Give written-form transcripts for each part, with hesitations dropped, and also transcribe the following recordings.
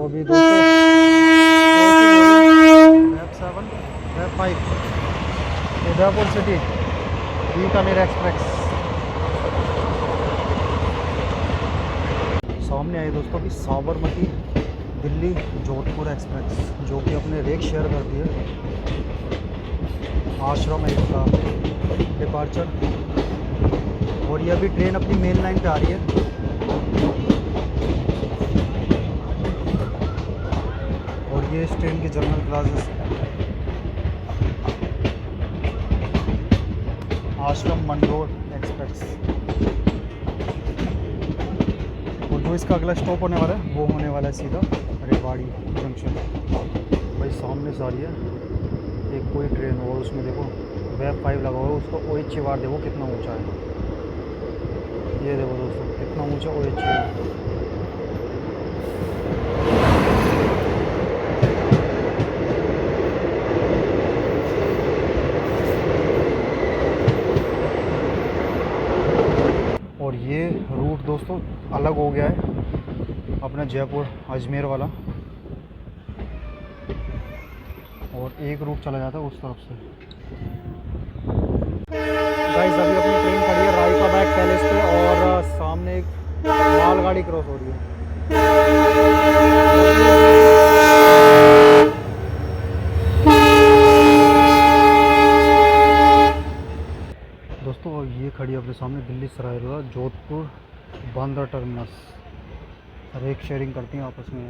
वो भी दोस्तों वेब 7 वेब 5 उदयपुर सिटी बीकानेर एक्सप्रेस सामने आई दोस्तों की साबरमती दिल्ली जोधपुर एक्सप्रेस, जो कि अपने रेक शेयर करती है। आश्रम है इसका डिपार्चर, और ये अभी ट्रेन अपनी मेन लाइन पे आ रही है। और ये इस ट्रेन की जनरल क्लासेस आश्रम मंडोर एक्सप्रेस। और जो इसका अगला स्टॉप होने वाला है वो होने वाला है सीधा रेवाड़ी जंक्शन। भाई सामने से आ रही है एक कोई ट्रेन, और उसमें देखो वेब 5 लगा हुआ है, उसका OH बार देखो कितना ऊंचा है। ये देखो दोस्तों कितना ऊंचा OH है। और ये रूट दोस्तों अलग हो गया है अपना जयपुर अजमेर वाला, और एक रूट चला जाता है उस तरफ से। गाइस अभी अपनी ट्रेन खड़ी है रायका बैग पैलेस पे, और सामने एक मालगाड़ी क्रॉस हो रही है। दोस्तों ये खड़ी है अपने सामने Delhi Sarai road Jodhpur Bandra terminus. Rake sharing करती हैं आपस में।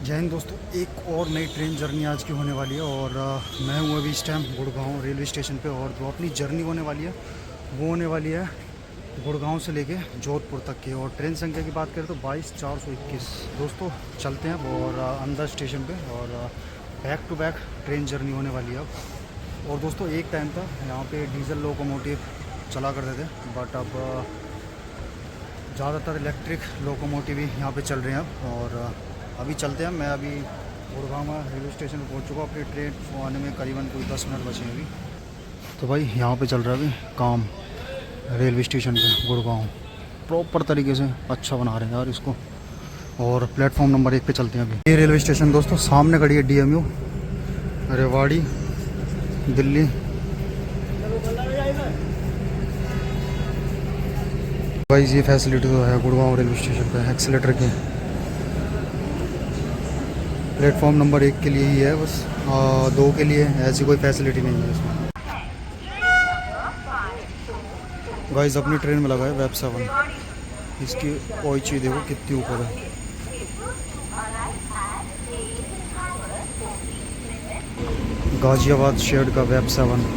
जय हिंद दोस्तों, एक और नई ट्रेन जर्नी आज की होने वाली है, और मैं हूँ अभी इस टाइम गुड़गांव रेलवे स्टेशन पे। और जो अपनी जर्नी होने वाली है वो होने वाली है गुड़गांव से लेके जोधपुर तक की। और ट्रेन संख्या की बात करें तो 22,421। दोस्तों चलते हैं और अंदर स्टेशन पे, और back to back train journey होने वाली है अब। और दोस्तों एक टाइम था यहाँ पे डीजल लोकोमोटिव चला करते थे, बट अब ज़्यादातर इलेक्ट्रिक लोकोमोटिव ही यहाँ पे चल रहे हैं अब। और अभी चलते हैं। मैं अभी गुड़गांव रेलवे स्टेशन पर पहुँच चुका हूँ। अपनी ट्रेन आने में करीबन कोई 10 मिनट बचे हैं अभी। तो भाई यहाँ पे चल रहा है अभी काम रेलवे स्टेशन पे गुड़गांव, प्रॉपर तरीके से अच्छा बना रहे हैं यार इसको। और प्लेटफॉर्म नंबर 1 पे चलते हैं अभी। ये रेलवे स्टेशन दोस्तों सामने खड़ी है DMU रेवाड़ी दिल्ली। भाई ये फैसिलिटी तो है गुड़गांव रेलवे स्टेशन पे एक्सीलेटर की। प्लेटफॉर्म नंबर 1 के लिए ही है बस, 2 के लिए ऐसी कोई फैसिलिटी नहीं है इसमें। गाइस अपनी ट्रेन में लगा है वेब 7, इसकी OH देखो कितनी ऊपर है। गाजियाबाद शेड का वेब 7।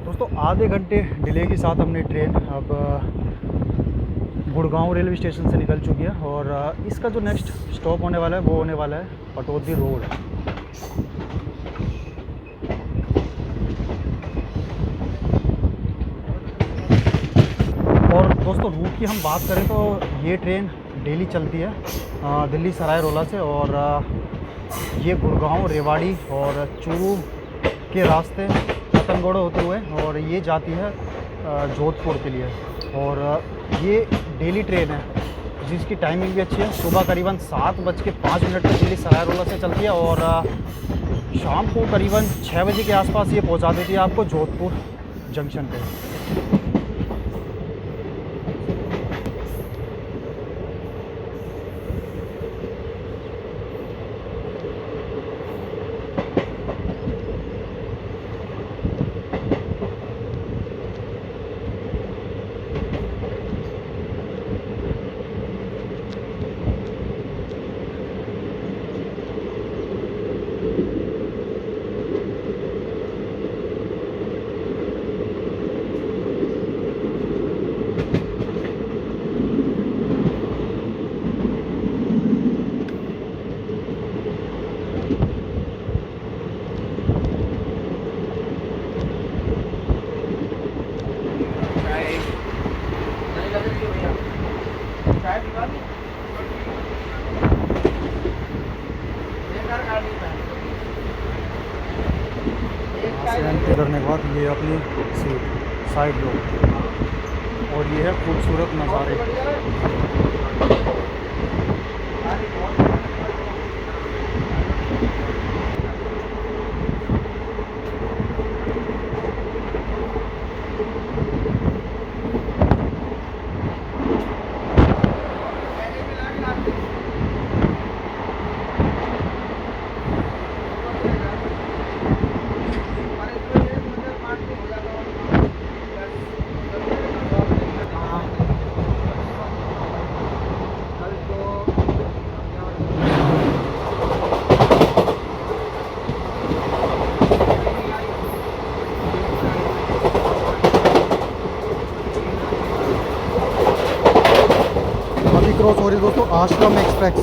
दोस्तों आधे घंटे डिले के साथ हमने ट्रेन अब गुड़गांव रेलवे स्टेशन से निकल चुकी है। और इसका जो नेक्स्ट स्टॉप होने वाला है वो होने वाला है पटौदी रोड। और दोस्तों रूट की हम बात करें तो ये ट्रेन डेली चलती है दिल्ली सराय रोला से, और ये गुड़गांव रेवाड़ी और चूरू के रास्ते रतनगढ़ होते हुए, और ये जाती है जोधपुर के लिए। और ये डेली ट्रेन है जिसकी टाइमिंग भी अच्छी है। सुबह करीबन 7:05 पर दिल्ली सराय रोला से चलती है, और शाम को करीबन 6 बजे के आसपास ये पहुंचा देती है आपको जोधपुर जंक्शन पे। एंट्री करने के बाद ये अपनी सीट साइड लो, और ये है खूबसूरत नज़ारे। क्रॉस हो रही है दोस्तों आश्रम एक्सप्रेस।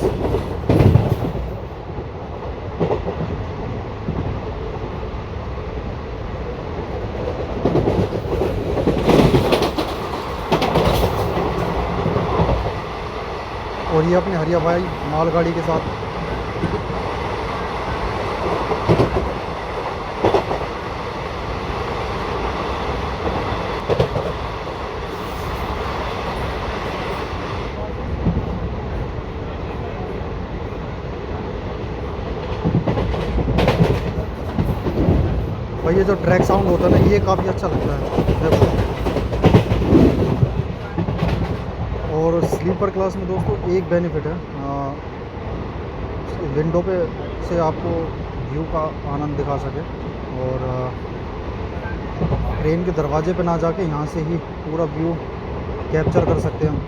और ये अपने हरिया भाई मालगाड़ी के साथ भाई, ये जो ट्रैक साउंड होता है ना, ये काफ़ी अच्छा लगता है देखो। और स्लीपर क्लास में दोस्तों एक बेनिफिट है, विंडो पे से आपको व्यू का आनंद दिखा सके, और ट्रेन के दरवाजे पे ना जाके यहाँ से ही पूरा व्यू कैप्चर कर सकते हैं हम।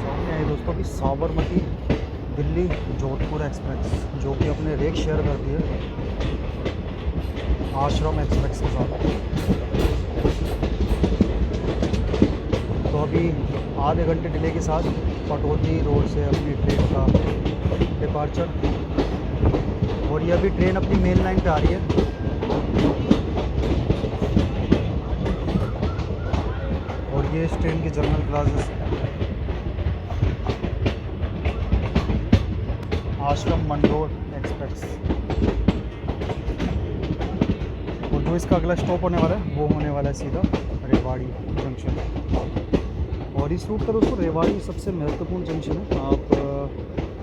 सामने है दोस्तों कि साबरमती दिल्ली जोधपुर एक्सप्रेस, जो कि अपने रेक शेयर करती है आश्रम एक्सप्रेस के साथ। तो अभी आधे घंटे डिले के साथ पटौदी रोड से अपनी ट्रेन का डिपार्चर, और ये अभी ट्रेन अपनी मेन लाइन पे आ रही है। और ये इस ट्रेन की जर्नल क्लासेस आश्रम मंडोर एक्सप्रेस। और जो इसका अगला स्टॉप होने वाला है वो होने वाला है सीधा रेवाड़ी जंक्शन। और इस रूट का दोस्तों रेवाड़ी सबसे महत्वपूर्ण जंक्शन है। आप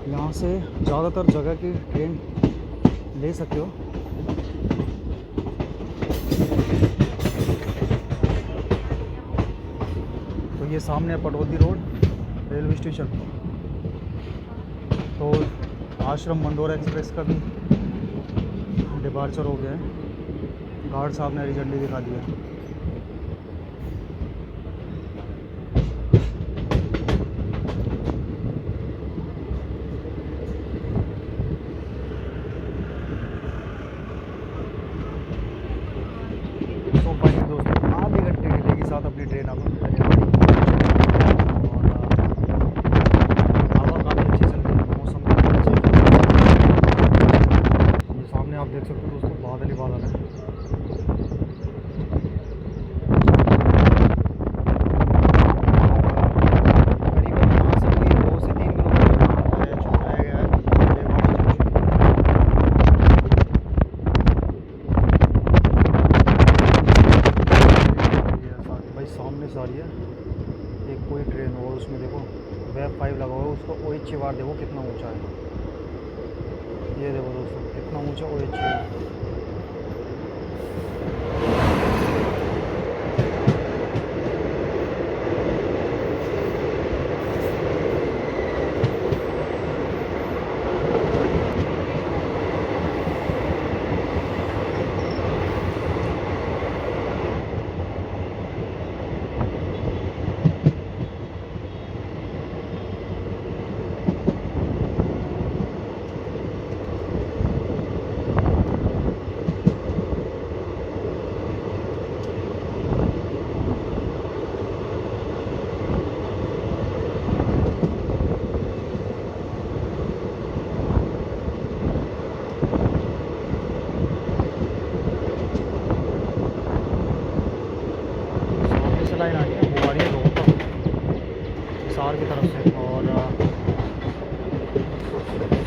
यहाँ से ज़्यादातर जगह की ट्रेन ले सकते हो। तो ये सामने है पटौदी रोड रेलवे स्टेशन। तो आश्रम मंडोर एक्सप्रेस का भी डिपार्चर हो गया है। गार्ड साहब ने हरी झंडी दिखा दी है। तो फाइनली दोस्तों आधे घंटे डिले के साथ अपनी ट्रेन अब हवा काफ़ी अच्छी चल रही है, मौसम काफ़ी अच्छा है। ये सामने आप देख सकते हो दोस्तों बादल ही बादल है। सारी है एक कोई ट्रेन, और उसमें देखो वेब 5 लगा हुआ है, उसको OH बार देखो कितना ऊंचा है। ये देखो दोस्तों कितना ऊंचा OH है।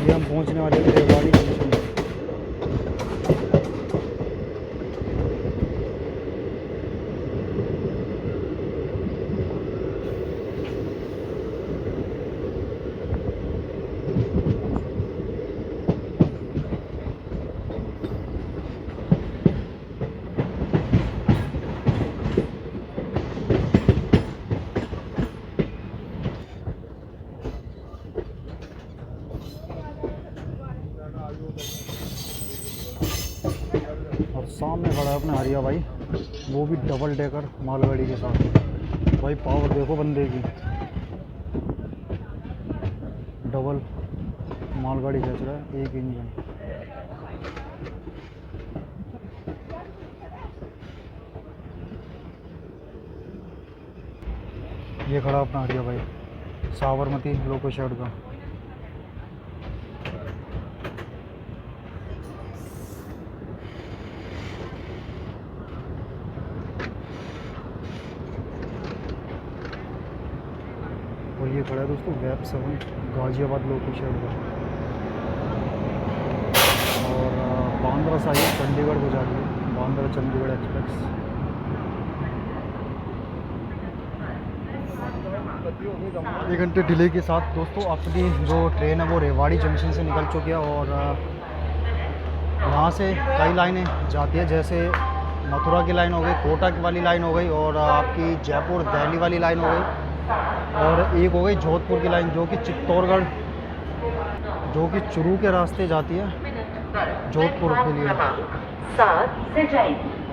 ये हम पहुंचने वाले थे रेवाड़ी जंक्शन। और सामने खड़ा है अपना हरिया भाई, वो भी डबल डेकर मालगाड़ी के साथ। भाई पावर देखो बंदे की, डबल मालगाड़ी खींच रहा है, एक इंजन। ये खड़ा अपना हरिया भाई, साबरमती लोको शेड का। और ये खड़ा है दोस्तों वेब 7 गाज़ियाबाद लोको शेड का। और बांद्रा से आई है, चंडीगढ़ को जा रही है, बांद्रा चंडीगढ़ एक्सप्रेस। एक घंटे डिले के साथ दोस्तों अपनी जो ट्रेन है वो रेवाड़ी जंक्शन से निकल चुकी है। और यहाँ से कई लाइनें जाती है, जैसे मथुरा की लाइन हो गई, कोटा वाली लाइन हो गई, और आपकी जयपुर दिल्ली वाली लाइन हो गई, और एक हो गई जोधपुर की लाइन जो कि चित्तौड़गढ़, जो कि चुरू के रास्ते जाती है जोधपुर के लिए।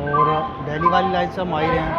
और दिल्ली वाली लाइन से हम आ ही रहे हैं।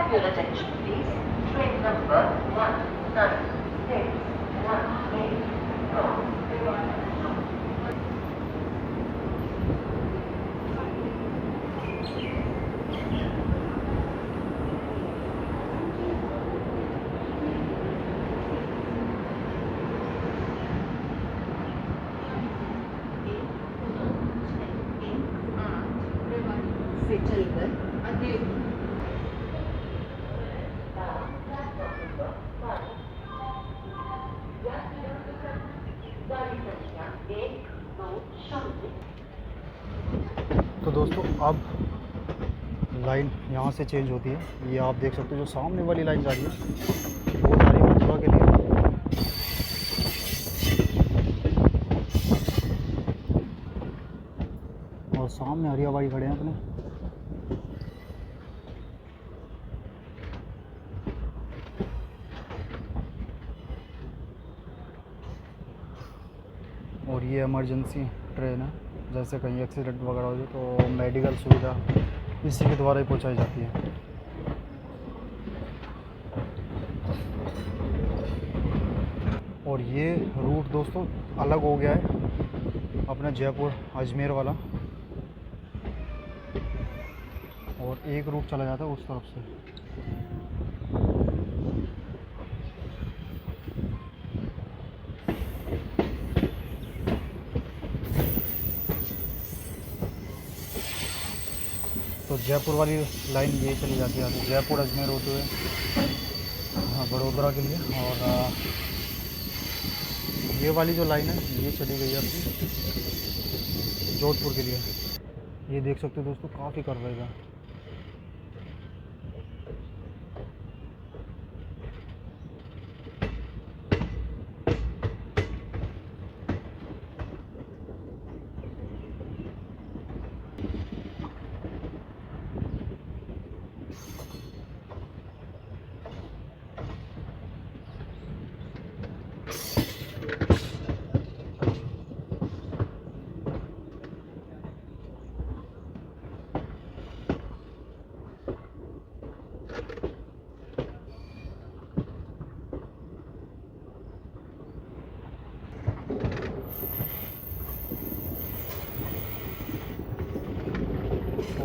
तो दोस्तों अब लाइन यहाँ से चेंज होती है। ये आप देख सकते हो जो सामने वाली लाइन जा रही है वो जा रही है मथुरा के लिए। और सामने हरिया भाई खड़े हैं अपने। और ये इमरजेंसी ट्रेन है, जैसे कहीं एक्सीडेंट वगैरह हो जाए तो मेडिकल सुविधा इसी के द्वारा ही पहुंचाई जाती है। और ये रूट दोस्तों अलग हो गया है अपना जयपुर अजमेर वाला, और एक रूट चला जाता है उस तरफ से। तो जयपुर वाली लाइन ये चली जाती है जयपुर अजमेर होते हुए बड़ोदरा के लिए। और ये वाली जो लाइन है ये चली गई है अपनी जोधपुर के लिए। ये देख सकते हो दोस्तों काफ़ी कर रहेगा।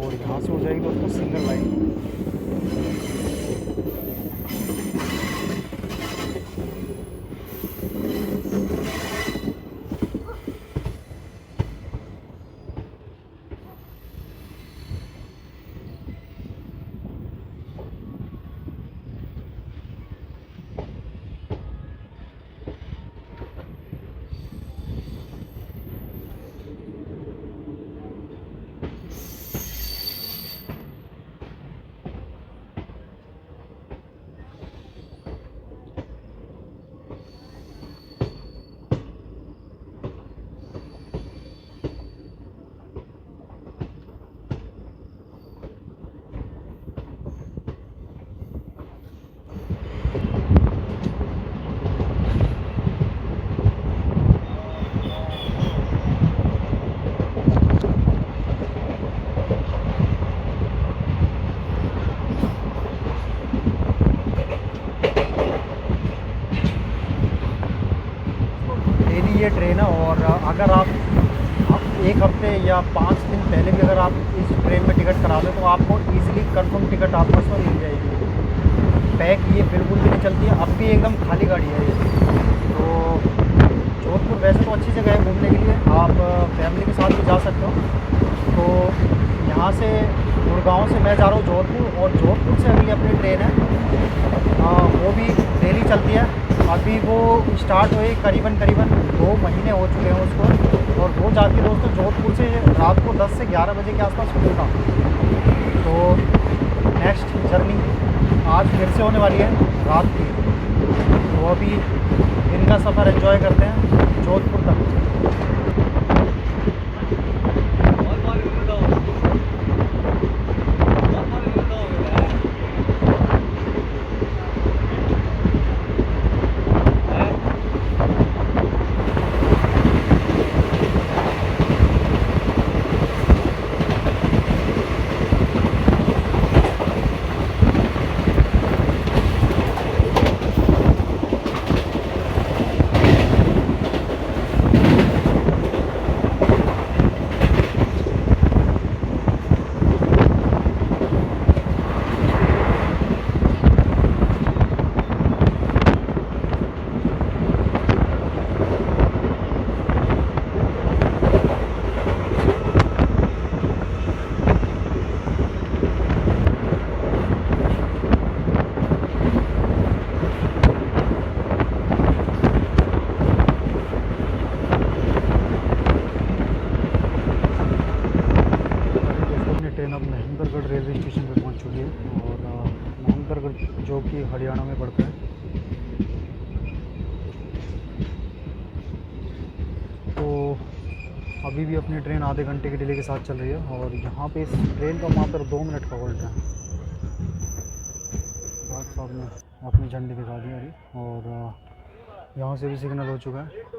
और यहाँ से हो जाएगी दोस्तों सिंगल लाइन। डेली ये ट्रेन है। और अगर आप एक हफ्ते या 5 दिन पहले भी अगर आप इस ट्रेन में टिकट करा दें तो आपको ईज़िली कंफर्म टिकट आपको इसमें मिल जाएगी। पैक ये बिल्कुल भी नहीं चलती है, अब भी एकदम खाली गाड़ी है ये। तो जोधपुर वैसे तो अच्छी जगह है घूमने के लिए, आप फैमिली के साथ भी जा सकते हो। तो यहाँ से गुड़गांव से मैं जा रहा हूँ जोधपुर, और जोधपुर से अगली अपनी ट्रेन है वो भी डेली चलती है। अभी वो स्टार्ट हुई करीबन 2 महीने हो चुके हैं उसको, और वो जाती है दोस्तों जोधपुर से रात को 10 से 11 बजे के आसपास खुलना। तो नेक्स्ट जर्नी आज फिर से होने वाली है रात की। तो अभी दिन का सफ़र एंजॉय करते हैं जोधपुर तक। ट्रेन अब महेंद्रगढ़ रेलवे स्टेशन पर पहुंच चुकी है, और महेंद्रगढ़ जो कि हरियाणा में पड़ता है। तो अभी भी अपनी ट्रेन आधे घंटे के डिले के साथ चल रही है, और यहाँ पे इस ट्रेन का मात्र 2 मिनट का होल्ड है। बात साहब ने अपनी झंडी दिखा दी अभी, और यहाँ से भी सिग्नल हो चुका है।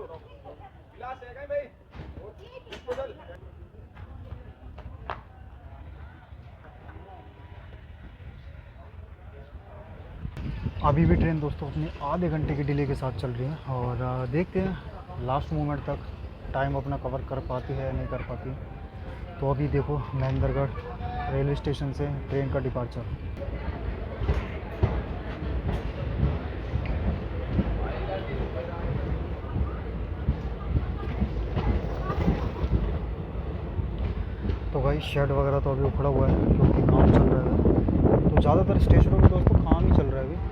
अभी भी ट्रेन दोस्तों अपने आधे घंटे की डिले के साथ चल रही है, और देखते हैं लास्ट मोमेंट तक टाइम अपना कवर कर पाती है या नहीं कर पाती। तो अभी देखो महेंद्रगढ़ रेलवे स्टेशन से ट्रेन का डिपार्चर। तो भाई शेड वगैरह तो अभी उखड़ा हुआ है क्योंकि काम चल रहा है। तो ज़्यादातर स्टेशनों में दोस्तों काम ही चल रहा है अभी।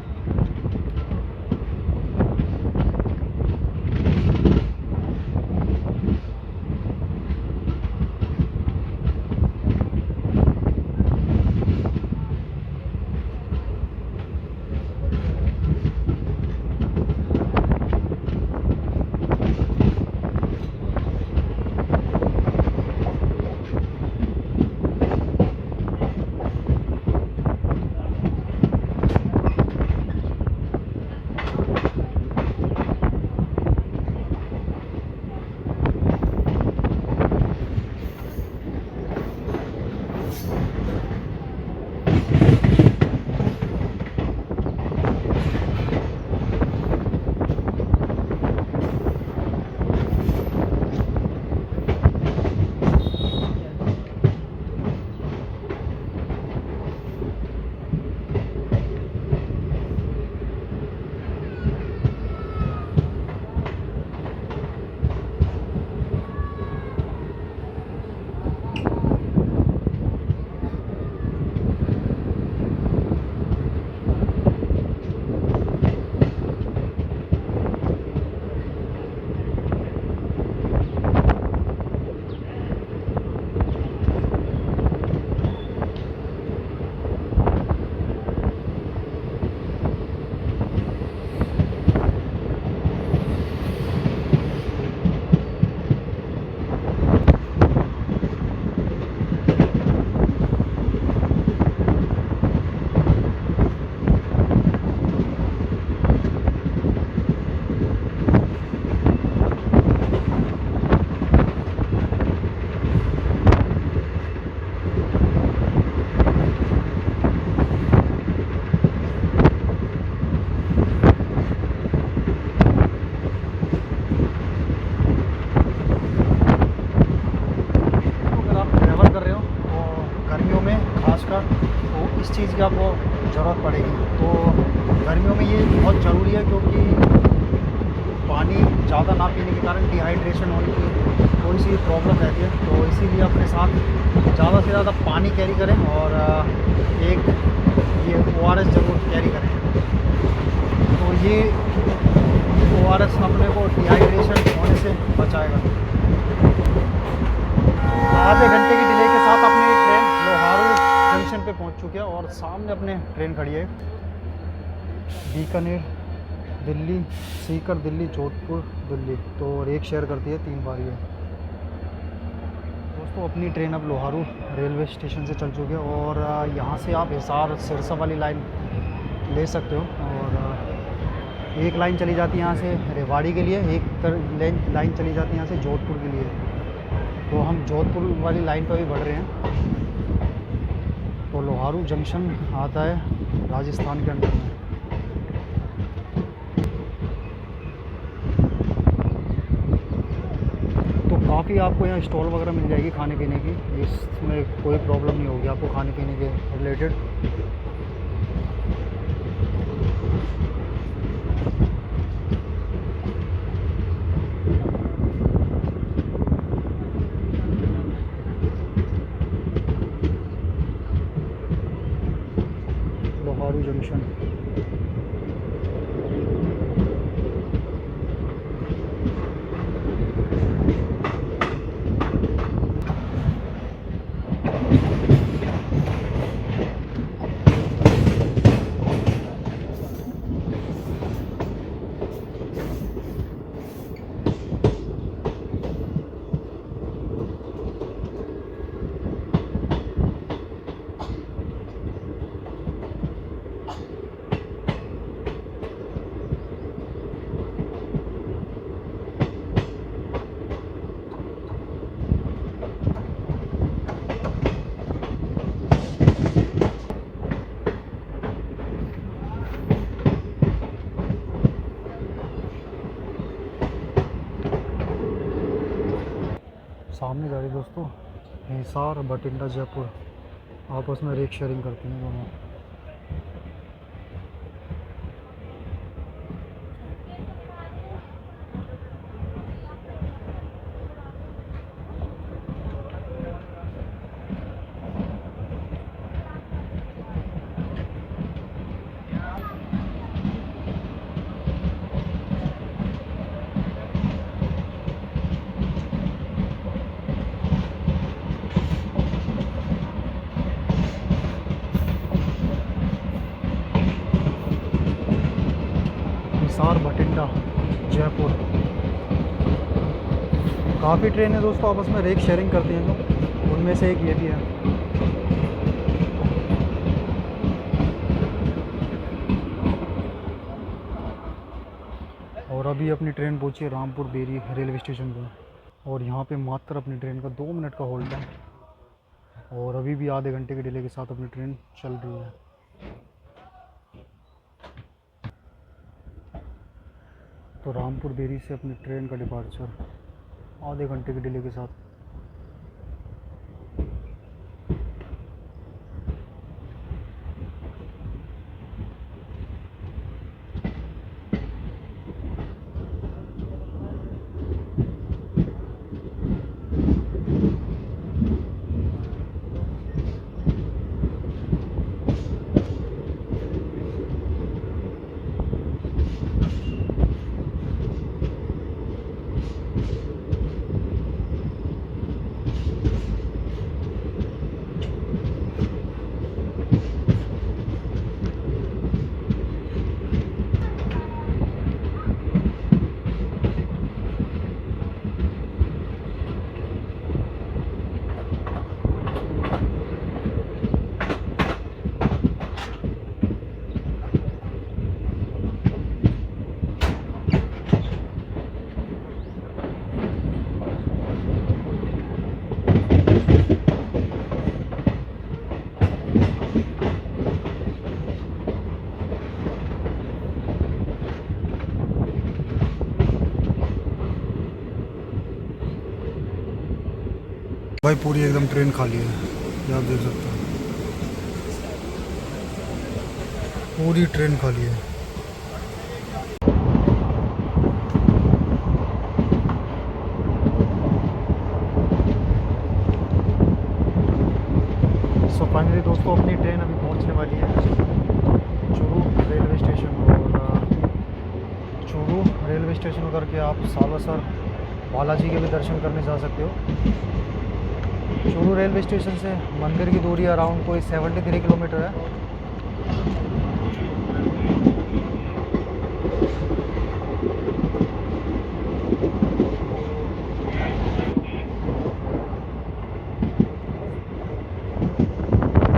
इस चीज़ की आपको ज़रूरत पड़ेगी। तो गर्मियों में ये बहुत ज़रूरी है, क्योंकि पानी ज़्यादा ना पीने के कारण डिहाइड्रेशन होने की थोड़ी सी प्रॉब्लम रहती है। तो इसीलिए अपने साथ ज़्यादा से ज़्यादा पानी कैरी करें, और एक ये ORS ज़रूर कैरी करें। तो ये ORS अपने को डिहाइड्रेशन होने से बचाएगा। आधे घंटे की डिले के साथ अपनी ट्रेन लोहारू जंक्शन पे पहुंच चुकी है, और सामने अपने ट्रेन खड़ी है बीकानेर दिल्ली, सीकर दिल्ली, जोधपुर दिल्ली। तो एक शेयर करती है 3 बार ये। दोस्तों अपनी ट्रेन अब लोहारू रेलवे स्टेशन से चल चुकी है, और यहाँ से आप हिसार सिरसा वाली लाइन ले सकते हो। और एक लाइन चली जाती है यहाँ से रेवाड़ी के लिए, एक लाइन चली जाती है यहाँ से जोधपुर के लिए। तो हम जोधपुर वाली लाइन पर भी बढ़ रहे हैं। तो लोहारू जंक्शन आता है राजस्थान के अंदर में। तो काफ़ी आपको यहाँ स्टॉल वगैरह मिल जाएगी खाने पीने की, इसमें कोई प्रॉब्लम नहीं होगी आपको खाने पीने के रिलेटेड। लोहारू जंक्शन। सामने जा रही दोस्तों हिसार बठिंडा जयपुर, आपस में रेक शेयरिंग करती हैं दोनों। हिसार बठिंडा जयपुर। काफ़ी ट्रेनें दोस्तों आपस में रेक शेयरिंग करती हैं, तो उनमें से एक ये भी है। और अभी अपनी ट्रेन पहुंची है रामपुर बेरी रेलवे स्टेशन पर, और यहाँ पे मात्र अपनी ट्रेन का 2 मिनट का होल्ड है, और अभी भी आधे घंटे के डिले के साथ अपनी ट्रेन चल रही है। तो रामपुर बेरी से अपनी ट्रेन का डिपार्चर आधे घंटे के डिले के साथ। भाई पूरी एकदम ट्रेन खाली है, ये आप देख सकते हैं। पूरी ट्रेन खाली है। सो फाइनली दोस्तों अपनी ट्रेन अभी पहुंचने वाली है चूरू रेलवे स्टेशन। और चूरू रेलवे स्टेशन उतर के आप सालासर बालाजी के भी दर्शन करने जा सकते हो। चूरू रेलवे स्टेशन से मंदिर की दूरी अराउंड कोई 73 किलोमीटर है।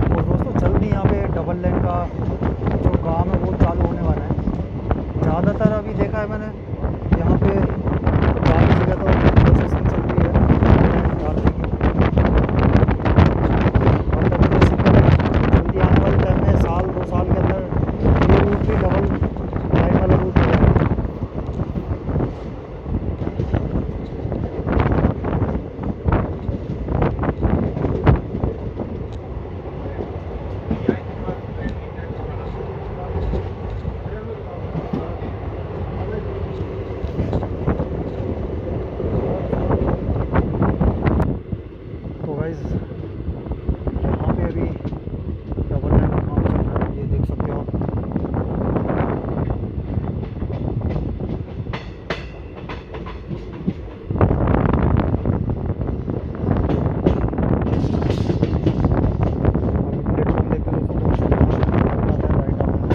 और दोस्तों जल्दी यहाँ पे डबल लेन का जो काम है वो चालू होने वाला है। ज़्यादातर अभी देखा है मैंने यहाँ पे काफ़ी जगह तो प्रोसेसिंग चल रही है डालने की। और कभी तो सिंगल जल्दी आने वाले टाइम में साल 2 साल के अंदर ये रूट भी डबल लाइन वाला रूट हो जाएगा। तो गाइस यहाँ पे अभी डबल लाइन का काम चल रहा है, ये देख सकते हो आप। अभी प्लेटफॉर्म देखते हैं दोस्तों, तो शुरू आता है राइट आता है।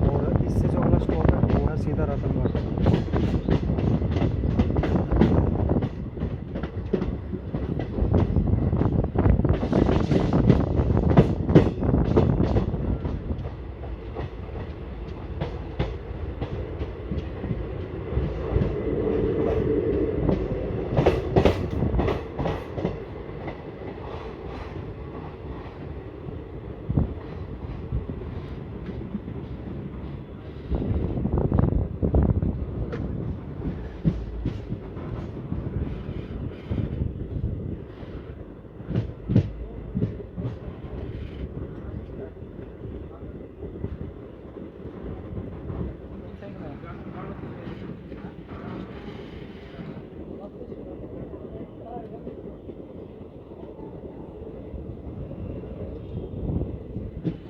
और इससे जो अगला स्टॉप है वो है सीधा रतनगढ़।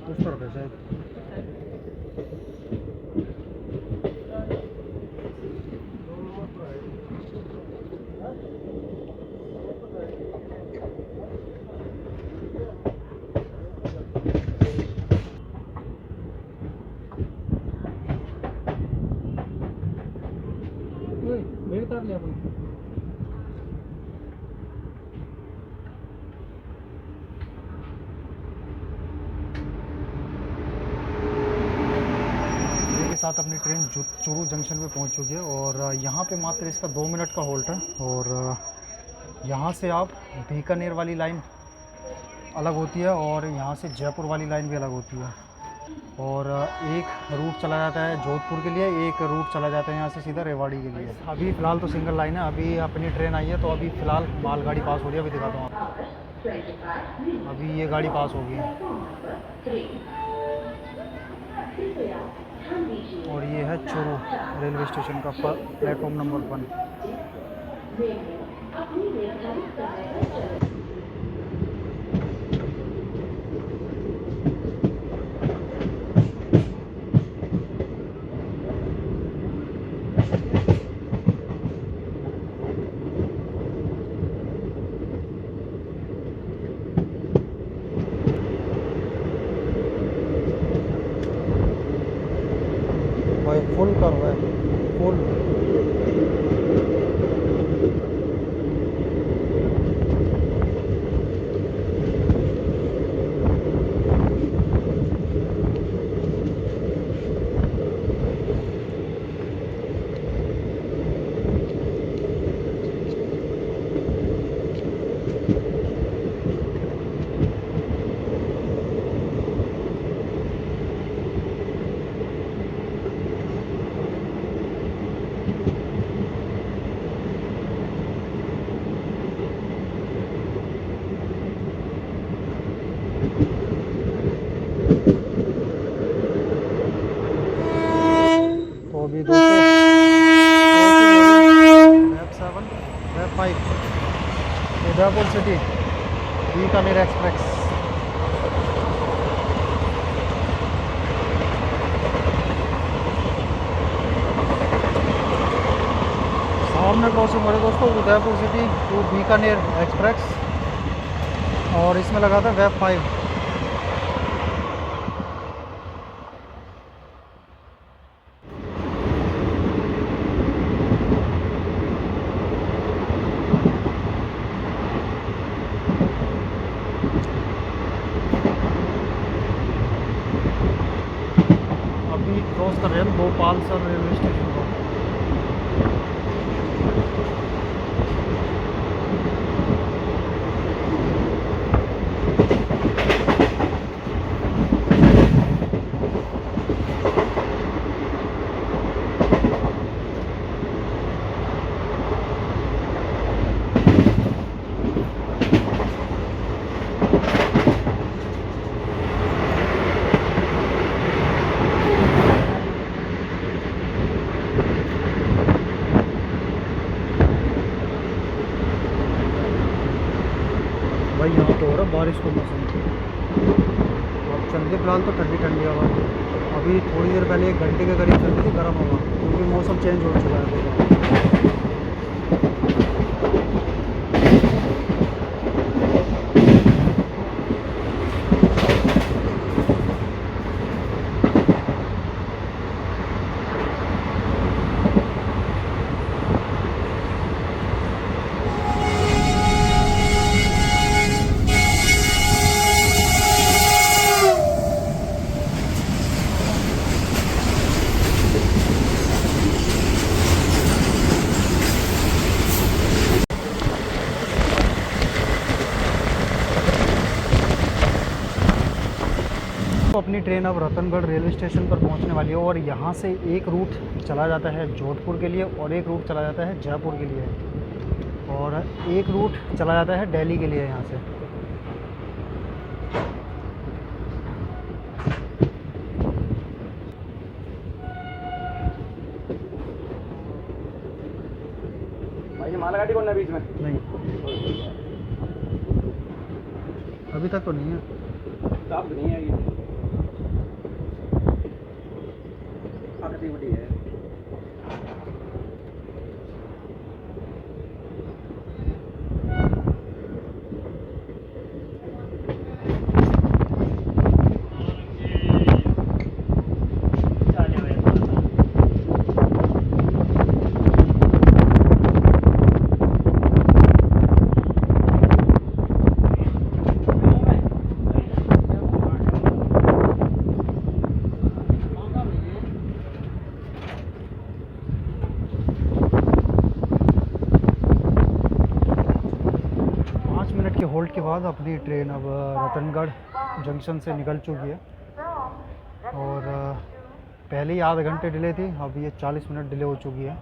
उस तरफ है शायद। वेट कर लिया अपन। के साथ अपनी ट्रेन चूरू जंक्शन पे पहुंच चुकी है। और यहाँ पे मात्र इसका 2 मिनट का होल्ट है। और यहाँ से आप बीकानेर वाली लाइन अलग होती है और यहाँ से जयपुर वाली लाइन भी अलग होती है। और एक रूट चला जाता है जोधपुर के लिए, एक रूट चला जाता है यहाँ से सीधा रेवाड़ी के लिए। अभी फ़िलहाल तो सिंगल लाइन है। अभी अपनी ट्रेन आई है तो अभी फ़िलहाल मालगाड़ी पास हो रही है। अभी दिखाता हूँ आपको। अभी ये गाड़ी पास होगी और ये है चूरू रेलवे स्टेशन का प्लेटफॉर्म नंबर 1। भाई फुल कर रहा है, फुल। तो अभी दोस्तों वेब 7 वेब 5 उदयपुर सिटी बीकानेर एक्सप्रेस। सामने क्रॉसिंग हो रही है दोस्तों Udaipur city to Bikaner express और इसमें लगा था वेब 5। अभी क्रॉस कर रहे हैं भोपाल सर रेलवे स्टेशन को। भाई यहाँ तो हो रहा बारिश का मौसम और चलते फिलहाल तो ठंडी ठंडी हवा। अभी थोड़ी देर पहले 1 घंटे के करीब चलती थी गर्म हवा क्योंकि मौसम चेंज हो चुका है पूरा। तो अपनी ट्रेन अब रतनगढ़ रेलवे स्टेशन पर पहुंचने वाली है और यहाँ से एक रूट चला जाता है जोधपुर के लिए और एक रूट चला जाता है जयपुर के लिए और एक रूट चला जाता है दिल्ली के लिए यहाँ से। भाई मालागाड़ी कौन है बीच में? नहीं अभी तक तो नहीं है। साफ नहीं है ये आखिरी बड़ी है। होल्ड के बाद अपनी ट्रेन अब रतनगढ़ जंक्शन से निकल चुकी है और पहले ही आधे घंटे डिले थी, अब ये 40 मिनट डिले हो चुकी है।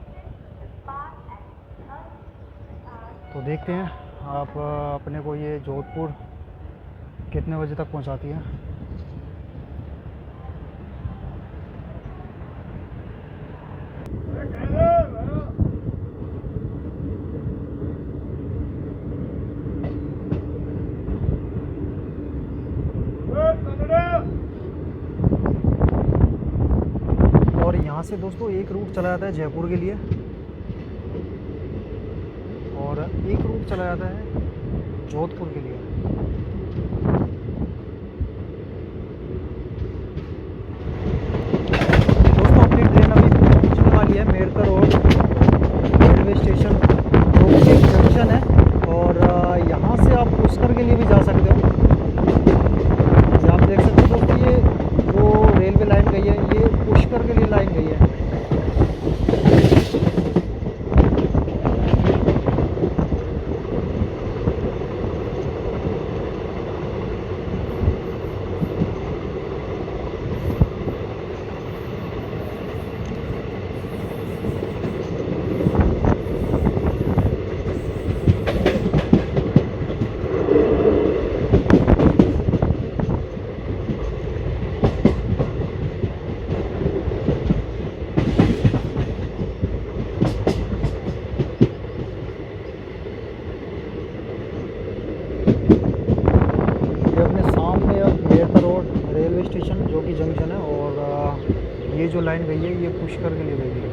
तो देखते हैं आप अपने को ये जोधपुर कितने बजे तक पहुंचाती है। और यहाँ से दोस्तों एक रूट चला जाता है जयपुर के लिए और एक रूट चला जाता है जोधपुर के लिए। दोस्तों अपनी ट्रेन अभी पहुँचने वाली है मेरकर रोड रेलवे स्टेशन जो कि एक जंक्शन है और यहाँ से आप पुष्कर के लिए भी जा सकते हो। आप देख सकते हो दोस्तों ये जो रेलवे लाइन गई है ये पुष्कर के लिए लाइन गई है। स्टेशन जो कि जंक्शन है, और ये जो लाइन गई है ये पुष्कर के लिए गई है।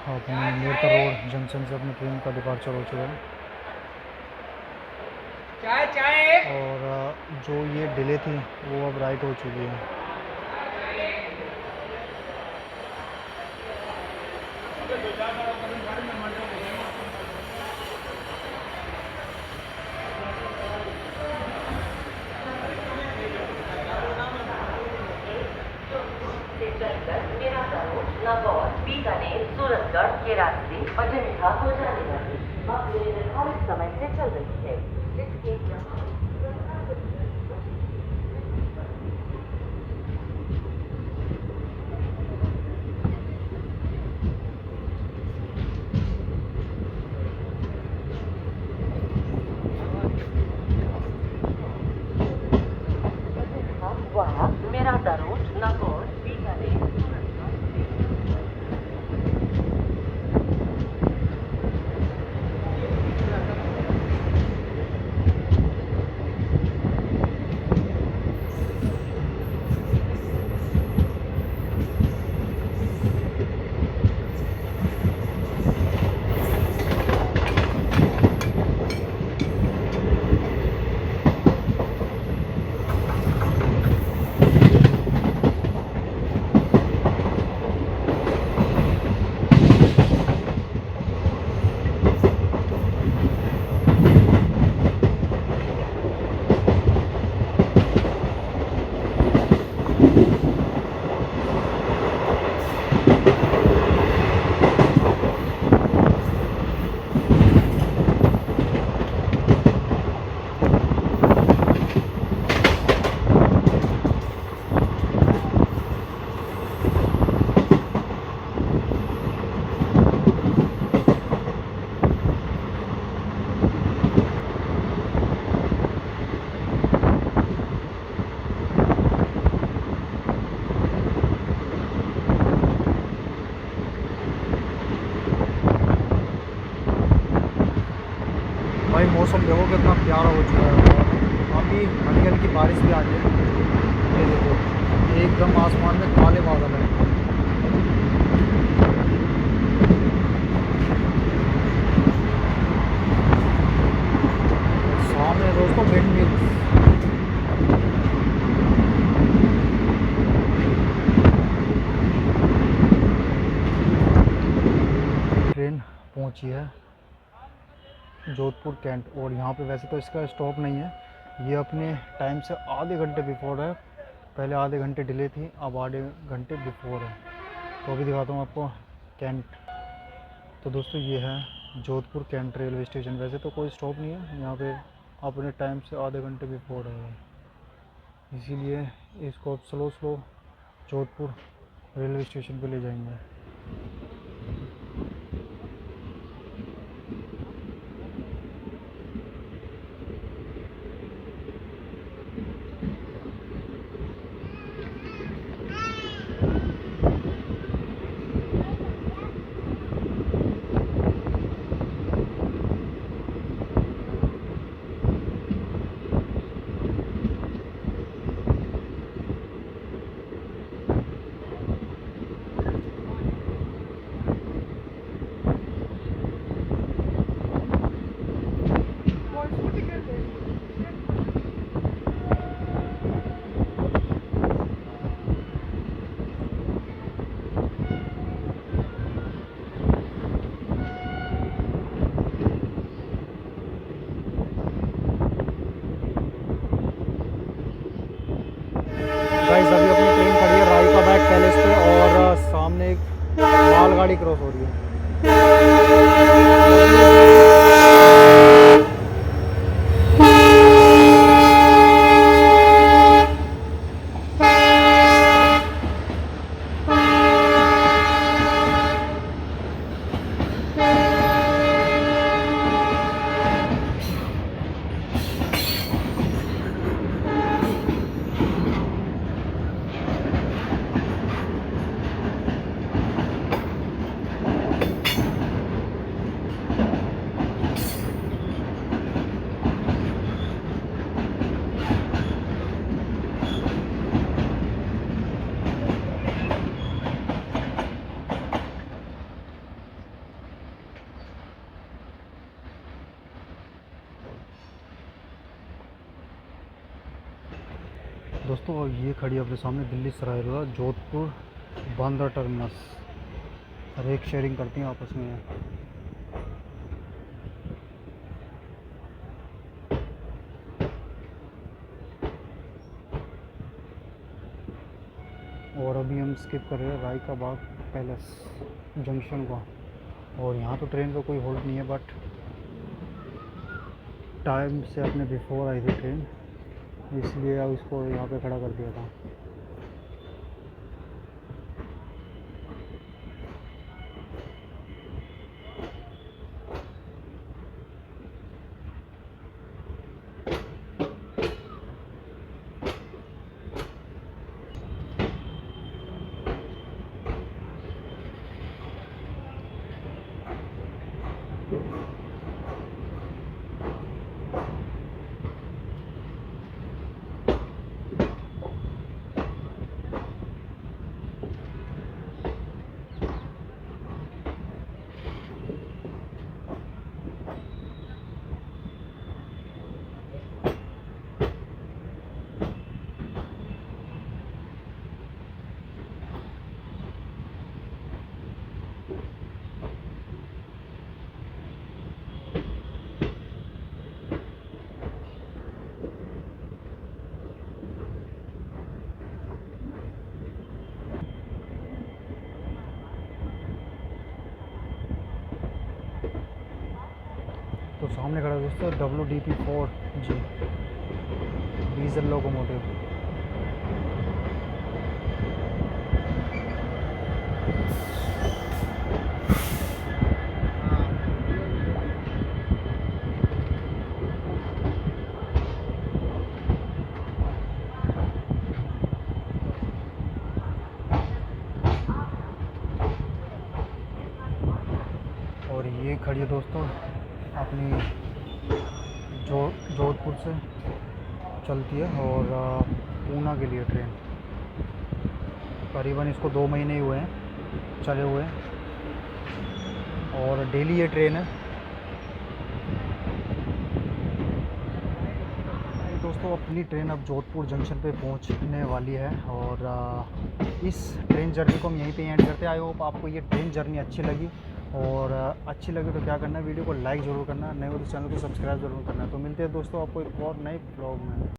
अपने मेरका रोड जंक्शन से अपनी ट्रेन का डिपार्चर हो चुका है। और जो ये डिले थी वो अब राइट हो चुकी है। बीकानेर सूरतगढ़ के रास्ते अजंठा हो जाने वाली अपने निर्धारित समय से चल रही है। इसके मेरादा रोड नागौर बीकानेर भाई मौसम देखो कितना प्यारा हो चुका है। और अभी हल्की हल्की बारिश भी आ रही है। ये देखो एकदम आसमान में काले बादल हैं। सामने दोस्तों विंड मिल्स। ट्रेन पहुंची है जोधपुर कैंट, और यहाँ पे वैसे तो इसका स्टॉप नहीं है। ये अपने टाइम से आधे घंटे बिफोर है। पहले आधे घंटे डिले थी, अब आधे घंटे बिफोर है। तो अभी दिखाता हूँ आपको कैंट। तो दोस्तों ये है जोधपुर कैंट रेलवे स्टेशन। वैसे तो कोई स्टॉप नहीं है यहाँ पे, अपने टाइम से आधे घंटे बिफोर है, इसीलिए इसको अब slow slow Jodhpur railway station पे ले जाएंगे। गाड़ी क्रॉस हो रही है। दोस्तों ये खड़ी है अपने सामने Delhi Sarai road Jodhpur Bandra terminus. Rake sharing करती हैं आपस में। और अभी हम स्किप कर रहे हैं राय का बाग पैलेस जंक्शन को। और यहाँ तो ट्रेन का कोई होल्ड नहीं है, बट टाइम से अपने बिफोर आई थी ट्रेन, इसलिए अब इसको यहाँ पे खड़ा कर दिया था। तो सामने खड़ा है दोस्तों WDP-4G डीजल लोकोमोटिव। और ये खड़ी है दोस्तों अपनी जोधपुर से चलती है और पूना के लिए ट्रेन। करीबन इसको 2 महीने ही हुए हैं चले हुए, और डेली ये ट्रेन है। दोस्तों अपनी ट्रेन अब जोधपुर जंक्शन पे पहुंचने वाली है, और इस ट्रेन जर्नी को हम यहीं पे एंड करते हैं। आई होप आपको ये ट्रेन जर्नी अच्छी लगी, और अच्छी लगी तो क्या करना है, वीडियो को लाइक ज़रूर करना, नए हो तो चैनल को सब्सक्राइब ज़रूर करना है। तो मिलते हैं दोस्तों आपको एक और नए ब्लॉग में।